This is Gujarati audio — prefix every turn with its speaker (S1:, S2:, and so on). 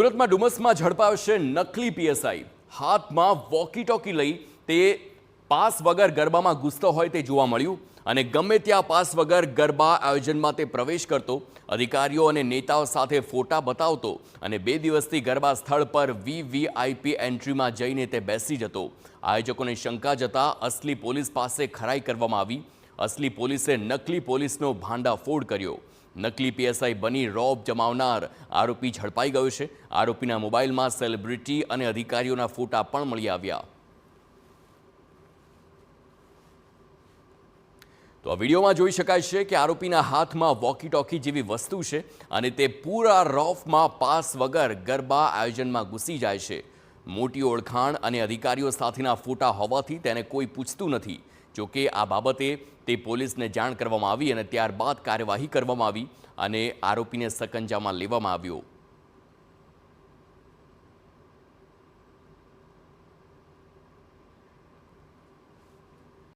S1: સુરતમાં ડુમસમાં ઝડપાયો નકલી પીએસઆઈ। હાથમાં વોકી ટોકી લઈ તે પાસ વગર ગરબામાં ઘૂસતો હોય તે જોવા મળ્યું અને ગમે ત્યાં પાસ વગર ગરબા આયોજનમાં તે પ્રવેશ કરતો, અધિકારીઓ અને નેતાઓ સાથે ફોટા બતાવતો અને 2 દિવસથી ગરબા સ્થળ પર વીવીઆઈપી એન્ટ્રીમાં જઈને તે બેસી જતો। આયોજકોને શંકા જતા અસલી પોલીસ પાસે ખરાઈ કરવામાં આવી। અસલી પોલીસે નકલી પોલીસનો ભાંડાફોડ કર્યો। નકલી પીએસઆઈ બની રોબ જમાવનાર આરોપી ઝડપાઈ ગયો છે। આરોપીના મોબાઈલમાં સેલિબ્રિટી અને અધિકારીઓના ફોટા પણ મળી આવ્યા। તો આ વિડીયોમાં જોઈ શકાય છે કે આરોપીના હાથમાં વોકી ટોકી જેવી વસ્તુ છે અને તે પૂરા રોફમાં પાસ વગર ગરબા આયોજનમાં ઘૂસી જાય છે। મોટી ઓળખાણ અને અધિકારીઓ સાથેના ફોટા હોવાથી તેને કોઈ પૂછતું નથી। જોકે આ બાબતે તે પોલીસને જાણ કરવામાં આવી અને ત્યારબાદ કાર્યવાહી કરવામાં આવી અને આરોપીને સકંજામાં લેવામાં આવ્યો।